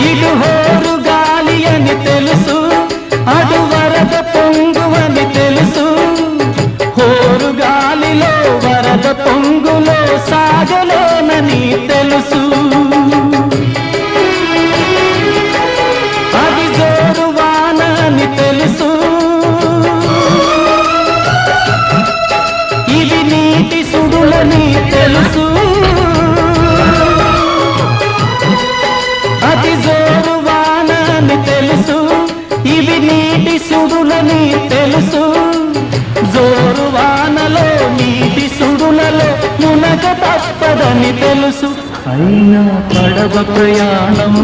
ఇటు హోరు గాలి అని తెలుసు, అటు వరద పొంగువని తెలుసు. హోరు గాలిలో వరద పొంగులో సాగలేనని తెలుసు. అది జోరు వాన అని తెలుసు, ఇవి నీటి సుడులని తెలుసు. అది జోరు వాన అని తెలుసు, ఇవి నీటి సుడులని తెలుసు. జోరు వానలో నీటి సుడులలో మునగ తప్పదని తెలుసు. అయినా పడవ ప్రయాణం